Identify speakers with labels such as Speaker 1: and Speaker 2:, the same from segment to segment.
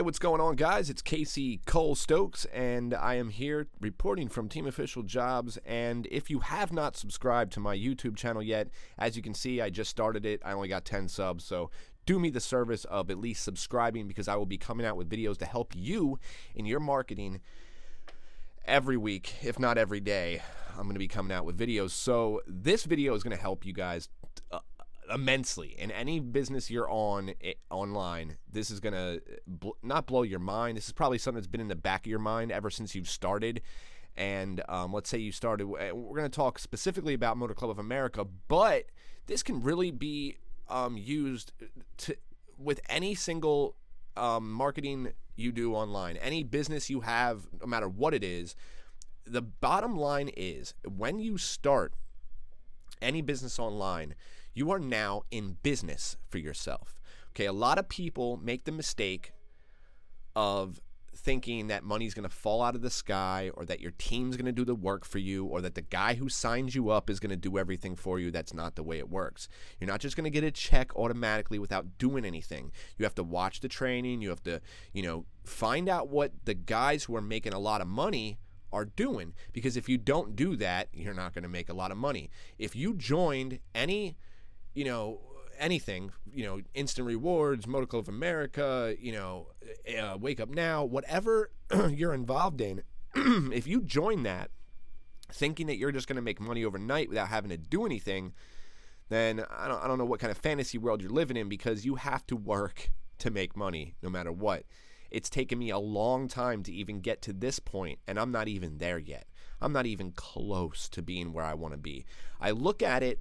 Speaker 1: what's going on, guys? It's Casey Cole Stokes, and I am here reporting from Team Official Jobs. And if you have not subscribed to my YouTube channel yet, as you can see, I just started it. I only got 10 subs, so do me the service of at least subscribing, because I will be coming out with videos to help you in your marketing every week, if not every day. I'm going to be coming out with videos. So this video is going to help you guys immensely in any business you're on online. This is going to not blow your mind. This is probably something that's been in the back of your mind ever since you've started. And let's say you started, we're going to talk specifically about Motor Club of America, but this can really be used with any single marketing you do online, any business you have, no matter what it is. The bottom line is, when you start any business online, you are now in business for yourself. Okay, a lot of people make the mistake of thinking that money's going to fall out of the sky, or that your team's going to do the work for you, or that the guy who signs you up is going to do everything for you. That's not the way it works. You're not just going to get a check automatically without doing anything. You have to watch the training. You have to, find out what the guys who are making a lot of money are doing, because if you don't do that, you're not going to make a lot of money. If you joined anything, Instant Rewards, Motor Club of America, Wake Up Now, whatever you're involved in, if you join that thinking that you're just going to make money overnight without having to do anything, then I don't know what kind of fantasy world you're living in, because you have to work to make money no matter what. It's taken me a long time to even get to this point, and I'm not even there yet. I'm not even close to being where I want to be. I look at it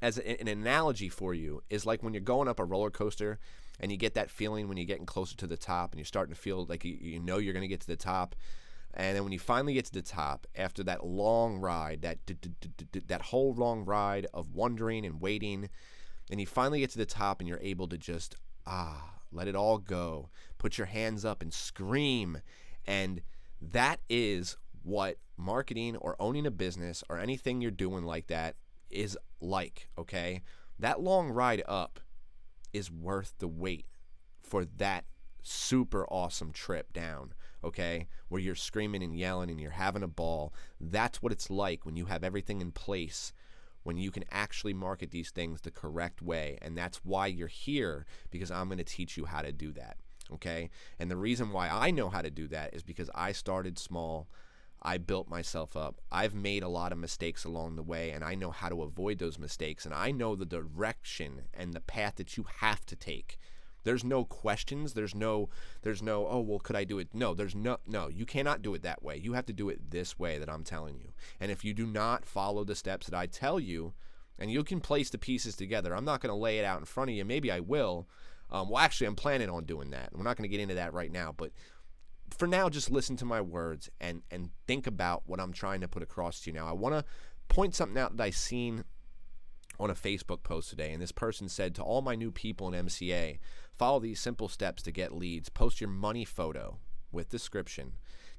Speaker 1: as an analogy for you, is like when you're going up a roller coaster and you get that feeling when you're getting closer to the top and you're starting to feel like you're going to get to the top. And then when you finally get to the top, after that long ride, that whole long ride of wondering and waiting, and you finally get to the top and you're able to just, let it all go. Put your hands up and scream. And that is what marketing or owning a business or anything you're doing like that is like, okay? That long ride up is worth the wait for that super awesome trip down, okay? Where you're screaming and yelling and you're having a ball. That's what it's like when you have everything in place, when you can actually market these things the correct way. And that's why you're here, because I'm going to teach you how to do that, okay? And the reason why I know how to do that is because I started small. I built myself up. I've made a lot of mistakes along the way, and I know how to avoid those mistakes, and I know the direction and the path that you have to take. There's no questions. There's no, oh, well, could I do it? No, no, you cannot do it that way. You have to do it this way that I'm telling you. And if you do not follow the steps that I tell you, and you can place the pieces together, I'm not going to lay it out in front of you. Maybe I will. Well, actually, I'm planning on doing that. We're not going to get into that right now, but for now, just listen to my words and think about what I'm trying to put across to you now. I want to point something out that I seen on a Facebook post today, and this person said, to all my new people in MCA, follow these simple steps to get leads. Post your money photo with description.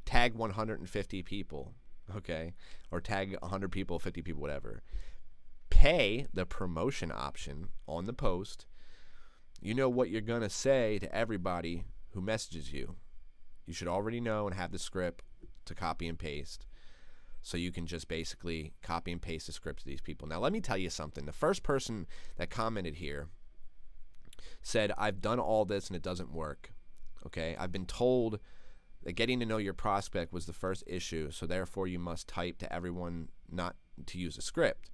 Speaker 1: Tag 150 people, okay? Or tag 100 people, 50 people, whatever. Pay the promotion option on the post. You know what you're going to say to everybody who messages you. You should already know and have the script to copy and paste. So you can just basically copy and paste the script to these people. Now, let me tell you something. The first person that commented here said, I've done all this and it doesn't work. Okay, I've been told that getting to know your prospect was the first issue, so therefore you must type to everyone not to use a script.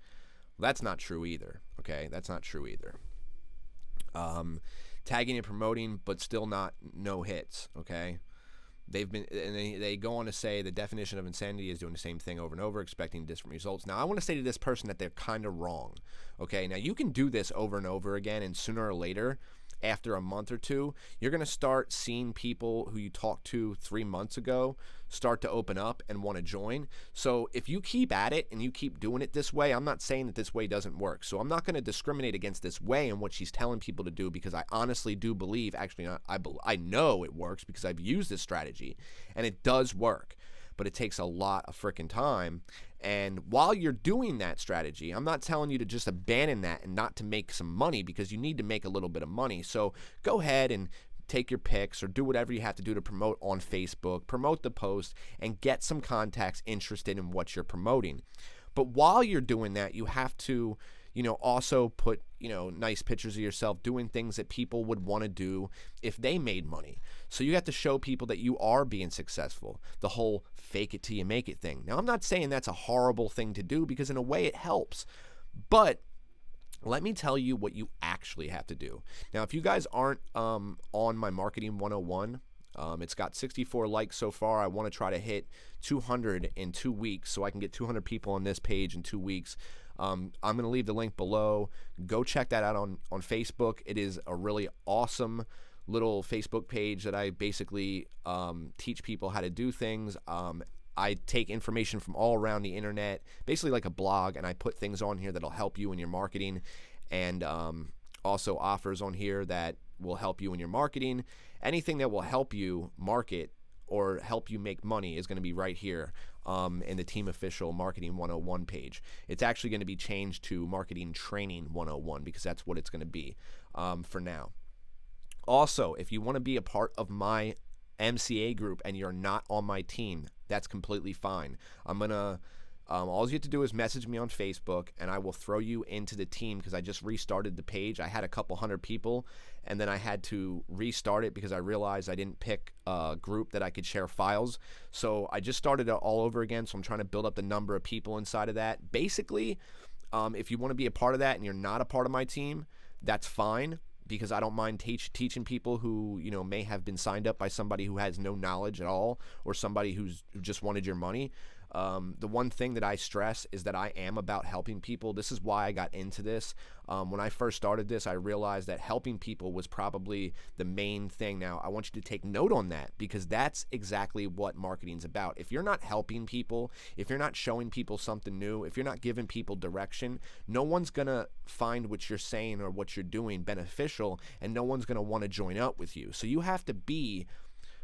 Speaker 1: Well, that's not true either. Okay, that's not true either. Tagging and promoting, but still no hits. Okay. They go on to say the definition of insanity is doing the same thing over and over, expecting different results. Now, I want to say to this person that they're kind of wrong. Okay, now you can do this over and over again, and sooner or later, after a month or two, you're going to start seeing people who you talked to 3 months ago start to open up and want to join. So if you keep at it and you keep doing it this way, I'm not saying that this way doesn't work. So I'm not going to discriminate against this way and what she's telling people to do, because I honestly do believe, actually, I know it works because I've used this strategy and it does work. But it takes a lot of freaking time. And while you're doing that strategy, I'm not telling you to just abandon that and not to make some money, because you need to make a little bit of money. So go ahead and take your pics or do whatever you have to do to promote on Facebook, promote the post, and get some contacts interested in what you're promoting. But while you're doing that, you have to, also put, nice pictures of yourself doing things that people would want to do if they made money. So you have to show people that you are being successful, the whole fake it till you make it thing. Now, I'm not saying that's a horrible thing to do, because in a way it helps, but let me tell you what you actually have to do. Now, if you guys aren't on my Marketing 101, it's got 64 likes so far. I want to try to hit 200 in 2 weeks, so I can get 200 people on this page in 2 weeks. I'm going to leave the link below. Go check that out on Facebook. It is a really awesome little Facebook page that I basically teach people how to do things. I take information from all around the internet, basically like a blog, and I put things on here that'll help you in your marketing, and also offers on here that will help you in your marketing. Anything that will help you market or help you make money is going to be right here in the Team Official Marketing 101 page. It's actually going to be changed to Marketing Training 101 because that's what it's going to be for now. Also, if you want to be a part of my MCA group and you're not on my team, that's completely fine. I'm going to all you have to do is message me on Facebook, and I will throw you into the team because I just restarted the page. I had a couple hundred people, and then I had to restart it because I realized I didn't pick a group that I could share files. So I just started it all over again, so I'm trying to build up the number of people inside of that. Basically, if you want to be a part of that and you're not a part of my team, that's fine, because I don't mind teaching people who may have been signed up by somebody who has no knowledge at all, or somebody who just wanted your money. The one thing that I stress is that I am about helping people. This is why I got into this. When I first started this, I realized that helping people was probably the main thing. Now, I want you to take note on that, because that's exactly what marketing's about. If you're not helping people, if you're not showing people something new, if you're not giving people direction, no one's going to find what you're saying or what you're doing beneficial, and no one's going to want to join up with you. So you have to be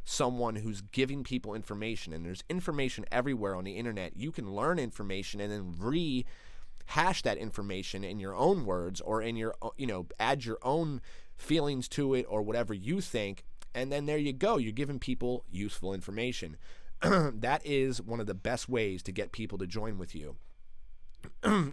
Speaker 1: someone who's giving people information, and there's information everywhere on the internet. You can learn information and then rehash that information in your own words, or in your add your own feelings to it, or whatever you think, and then there you go, you're giving people useful information. That is one of the best ways to get people to join with you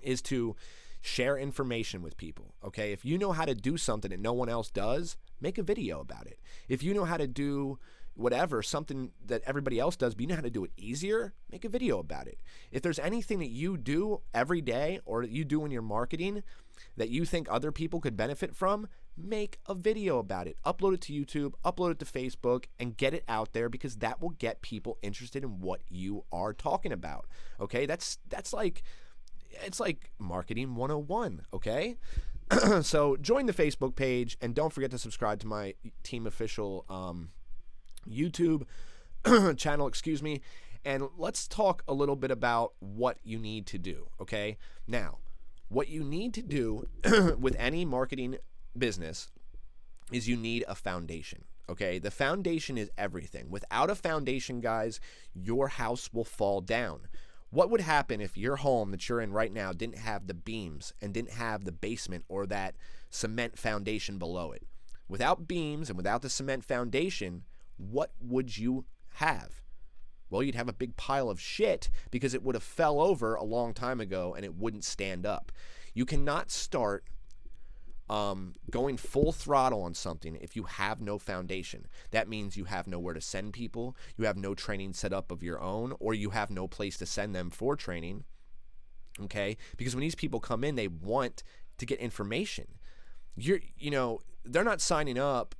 Speaker 1: is to share information with people. Okay, if you know how to do something that no one else does, make a video about it. If you know how to do whatever, something that everybody else does, but you know how to do it easier, make a video about it. If there's anything that you do every day, or that you do in your marketing that you think other people could benefit from, make a video about it. Upload it to YouTube, upload it to Facebook, and get it out there, because that will get people interested in what you are talking about. Okay, that's like, it's like Marketing 101, okay? So join the Facebook page, and don't forget to subscribe to my Team Official YouTube channel, and let's talk a little bit about what you need to do. Okay, now what you need to do with any marketing business is you need a foundation. Okay, the foundation is everything. Without a foundation, guys, your house will fall down. What would happen if your home that you're in right now didn't have the beams and didn't have the basement or that cement foundation below it? Without beams and without the cement foundation, what would you have? Well, you'd have a big pile of shit, because it would have fell over a long time ago and it wouldn't stand up. You cannot start going full throttle on something if you have no foundation. That means you have nowhere to send people, you have no training set up of your own, or you have no place to send them for training. Okay? Because when these people come in, they want to get information. They're not signing up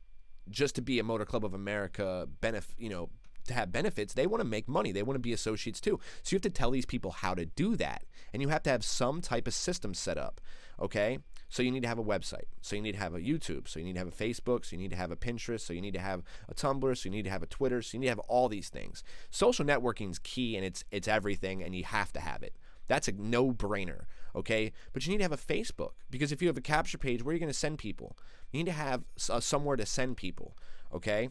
Speaker 1: just to be a Motor Club of America to have benefits. They want to make money. They want to be associates too. So you have to tell these people how to do that, and you have to have some type of system set up. Okay, so you need to have a website, so you need to have a YouTube, so you need to have a Facebook, so you need to have a Pinterest, so you need to have a Tumblr, so you need to have a Twitter, so you need to have all these things. Social networking is key, and it's everything, and you have to have it. That's a no-brainer, okay? But you need to have a Facebook, because if you have a capture page, where are you going to send people? You need to have somewhere to send people, okay?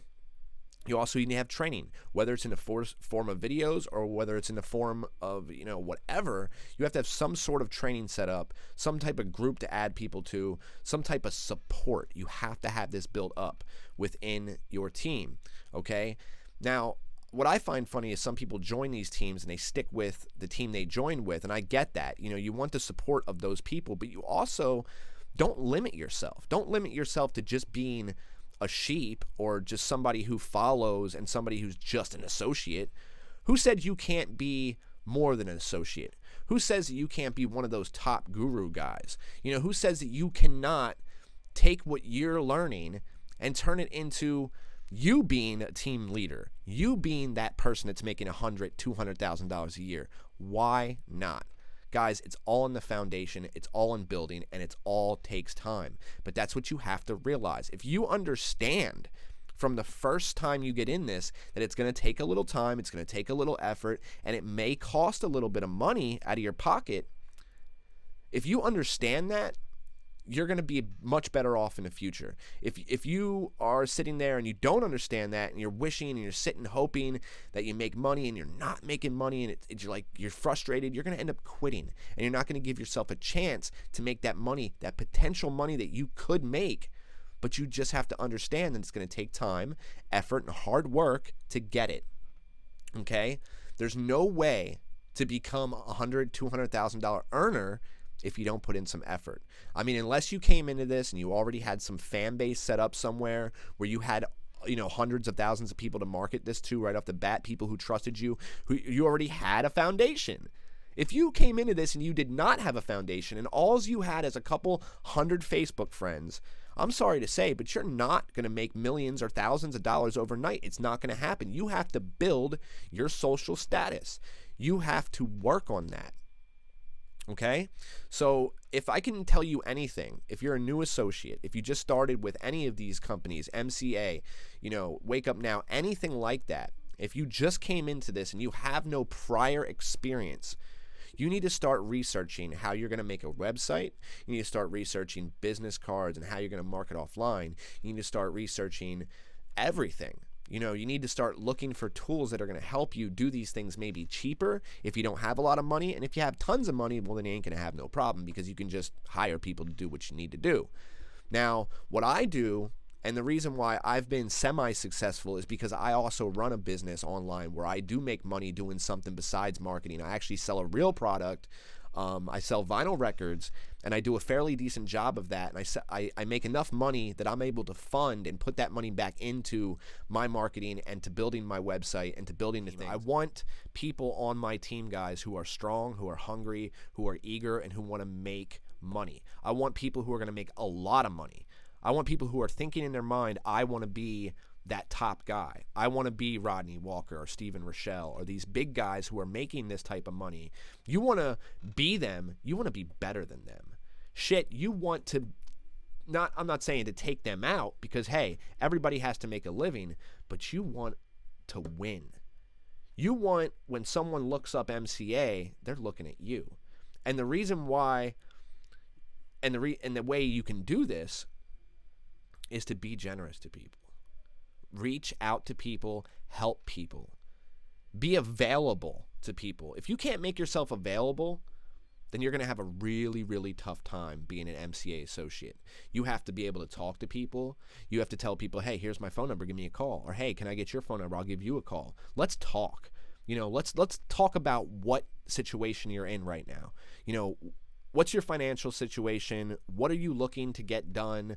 Speaker 1: You also need to have training, whether it's in the form of videos or whether it's in the form of, whatever. You have to have some sort of training set up, some type of group to add people to, some type of support. You have to have this built up within your team, okay? Now, what I find funny is some people join these teams and they stick with the team they joined with, and I get that. You want the support of those people, but you also don't limit yourself. Don't limit yourself to just being a sheep or just somebody who follows and somebody who's just an associate. Who said you can't be more than an associate? Who says that you can't be one of those top guru guys? Who says that you cannot take what you're learning and turn it into you being a team leader, you being that person that's making $100,000, $200,000 a year? Why not? Guys, it's all in the foundation, it's all in building, and it's all takes time. But that's what you have to realize. If you understand from the first time you get in this that it's going to take a little time, it's going to take a little effort, and it may cost a little bit of money out of your pocket, if you understand that, you're going to be much better off in the future. If you are sitting there and you don't understand that, and you're wishing and you're sitting hoping that you make money and you're not making money, and you're frustrated, you're going to end up quitting, and you're not going to give yourself a chance to make that money, that potential money that you could make. But you just have to understand that it's going to take time, effort, and hard work to get it. Okay? There's no way to become a $100,000, $200,000 earner if you don't put in some effort. I mean, unless you came into this and you already had some fan base set up somewhere where you had hundreds of thousands of people to market this to right off the bat, people who trusted you, who you already had a foundation. If you came into this and you did not have a foundation and all you had is a couple hundred Facebook friends, I'm sorry to say, but you're not going to make millions or thousands of dollars overnight. It's not going to happen. You have to build your social status. You have to work on that. Okay? So if I can tell you anything, if you're a new associate, if you just started with any of these companies, MCA, Wake Up Now, anything like that, if you just came into this and you have no prior experience, you need to start researching how you're going to make a website. You need to start researching business cards and how you're going to market offline. You need to start researching everything. You need to start looking for tools that are going to help you do these things maybe cheaper if you don't have a lot of money. And if you have tons of money, well, then you ain't going to have no problem because you can just hire people to do what you need to do. Now, what I do, and the reason why I've been semi-successful, is because I also run a business online where I do make money doing something besides marketing. I actually sell a real product. I sell vinyl records, and I do a fairly decent job of that. And I make enough money that I'm able to fund and put that money back into my marketing and to building my website and to building the things. I want people on my team, guys, who are strong, who are hungry, who are eager, and who want to make money. I want people who are going to make a lot of money. I want people who are thinking in their mind, I want to be that top guy. I want to be Rodney Walker or Steven Rochelle or these big guys who are making this type of money. You want to be them. You want to be better than them. Shit, you want to I'm not saying to take them out because, hey, everybody has to make a living, but you want to win. You want, when someone looks up MCA, they're looking at you. And the reason why and the way you can do this is to be generous to people. Reach out to people, help people. Be available to people. If you can't make yourself available, then you're going to have a really, really tough time being an MCA associate. You have to be able to talk to people. You have to tell people, hey, here's my phone number, give me a call. Or, hey, can I get your phone number? I'll give you a call. Let's talk. Let's talk about what situation you're in right now. What's your financial situation? What are you looking to get done?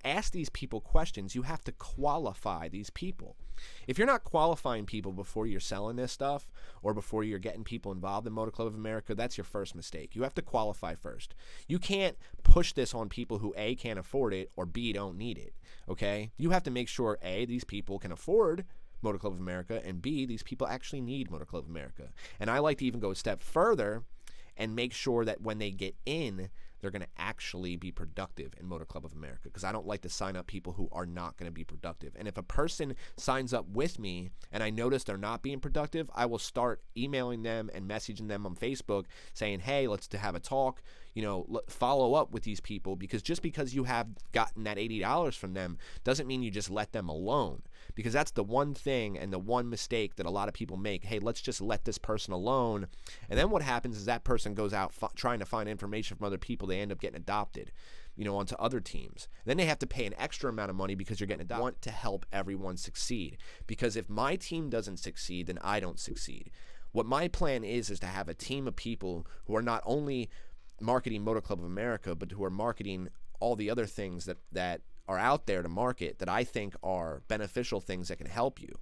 Speaker 1: Ask these people questions. You have to qualify these people. If you're not qualifying people before you're selling this stuff or before you're getting people involved in Motor Club of America, that's your first mistake. You have to qualify first. You can't push this on people who A, can't afford it, or B, don't need it, okay? You have to make sure A, these people can afford Motor Club of America, and B, these people actually need Motor Club of America. And I like to even go a step further and make sure that when they get in, they're going to actually be productive in Motor Club of America, because I don't like to sign up people who are not going to be productive. And if a person signs up with me and I notice they're not being productive, I will start emailing them and messaging them on Facebook saying, hey, let's have a talk. follow up with these people, because just because you have gotten that $80 from them doesn't mean you just let them alone, because that's the one thing and the one mistake that a lot of people make. Hey, let's just let this person alone. And then what happens is that person goes out trying to find information from other people. They end up getting adopted, onto other teams. Then they have to pay an extra amount of money because you're getting adopted. I want to help everyone succeed, because if my team doesn't succeed, then I don't succeed. What my plan is to have a team of people who are not only marketing Motor Club of America, but who are marketing all the other things that are out there to market that I think are beneficial things that can help you,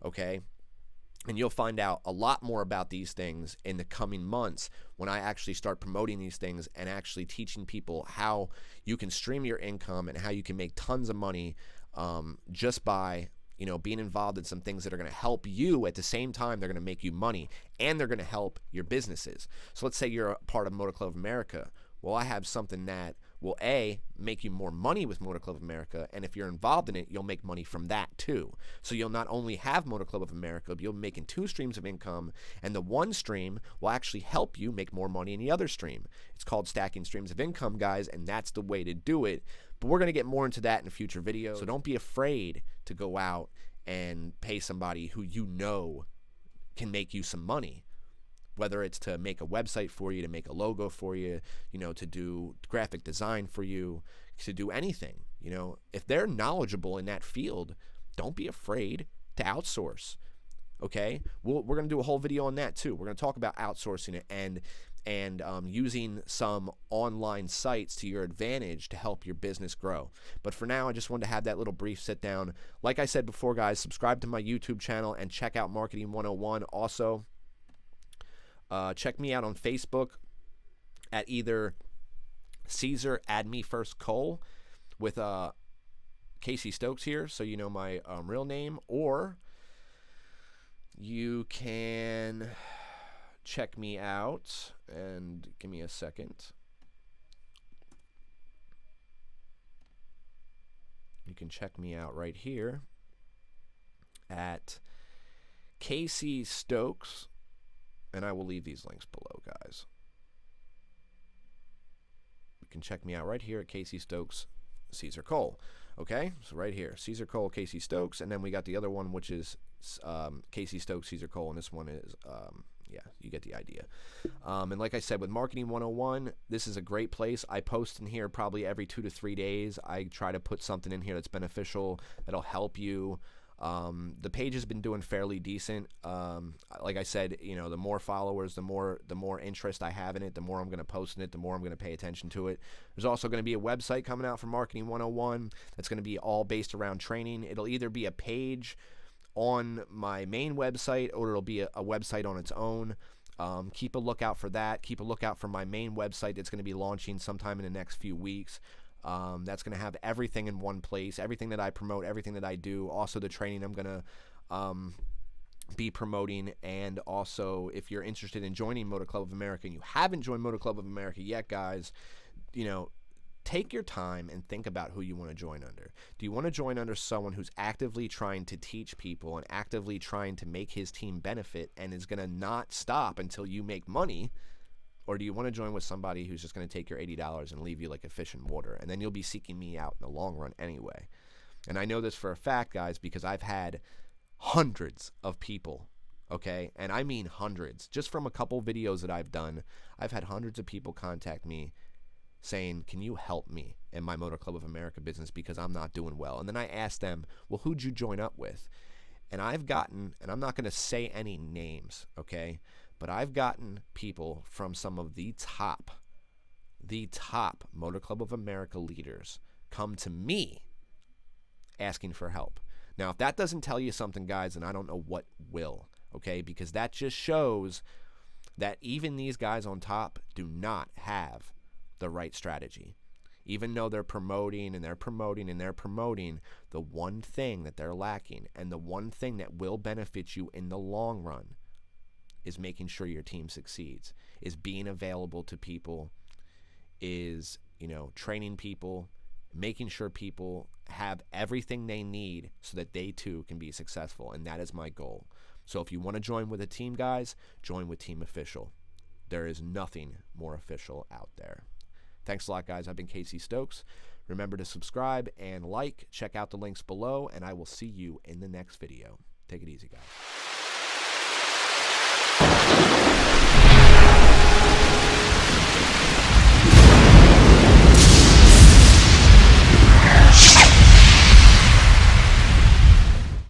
Speaker 1: okay? And you'll find out a lot more about these things in the coming months when I actually start promoting these things and actually teaching people how you can stream your income and how you can make tons of money just by being involved in some things that are going to help you. At the same time, they're going to make you money, and they're going to help your businesses. So let's say you're a part of Motor Club of America. Well, I have something that will make you more money with Motor Club of America, and if you're involved in it, you'll make money from that too. So you'll not only have Motor Club of America, but you'll be making 2 streams of income, and the one stream will actually help you make more money in the other stream. It's called stacking streams of income, guys, and that's the way to do it. But we're going to get more into that in a future video. So don't be afraid to go out and pay somebody who can make you some money. Whether it's to make a website for you, to make a logo for you, to do graphic design for you, to do anything. If they're knowledgeable in that field, don't be afraid to outsource. Okay, we're going to do a whole video on that too. We're going to talk about outsourcing it and using some online sites to your advantage to help your business grow. But for now, I just wanted to have that little brief sit down. Like I said before, guys, subscribe to my YouTube channel and check out Marketing 101. Also, check me out on Facebook at either Caesar Add Me First Cole with Casey Stokes here, so you know my real name, or you can check me out, and give me a second. You can check me out right here at Casey Stokes. And I will leave these links below, guys. You can check me out right here at Casey Stokes, Caesar Cole. Okay, so right here, Caesar Cole, Casey Stokes, and then we got the other one, which is Casey Stokes, Caesar Cole, and this one is, yeah, you get the idea. And like I said, with Marketing 101, this is a great place. I post in here probably every 2 to 3 days. I try to put something in here that's beneficial, that'll help you. The page has been doing fairly decent. Like I said, the more followers, the more interest I have in it, the more I'm going to post in it, the more I'm going to pay attention to it. There's also going to be a website coming out for Marketing 101 that's going to be all based around training. It'll either be a page on my main website, or it'll be a website on its own. Keep a lookout for that. Keep a lookout for my main website that's going to be launching sometime in the next few weeks. That's going to have everything in one place, everything that I promote, everything that I do, also the training I'm going to be promoting. And also, if you're interested in joining Motor Club of America and you haven't joined Motor Club of America yet, guys, take your time and think about who you want to join under. Do you want to join under someone who's actively trying to teach people and actively trying to make his team benefit and is going to not stop until you make money? Or do you want to join with somebody who's just going to take your $80 and leave you like a fish in water? And then you'll be seeking me out in the long run anyway. And I know this for a fact, guys, because I've had hundreds of people, okay? And I mean hundreds. Just from a couple videos that I've done, I've had hundreds of people contact me saying, can you help me in my Motor Club of America business because I'm not doing well? And then I asked them, well, who'd you join up with? And I've gotten, and I'm not going to say any names, okay? But I've gotten people from some of the top Motor Club of America leaders come to me asking for help. Now, if that doesn't tell you something, guys, then I don't know what will, okay? Because that just shows that even these guys on top do not have the right strategy. Even though they're promoting and they're promoting and they're promoting, the one thing that they're lacking and the one thing that will benefit you in the long run is making sure your team succeeds, is being available to people, is, training people, making sure people have everything they need so that they too can be successful. And that is my goal. So if you want to join with a team, guys, join with Team Official. There is nothing more official out there. Thanks a lot, guys. I've been Casey Stokes. Remember to subscribe and like. Check out the links below, and I will see you in the next video. Take it easy, guys.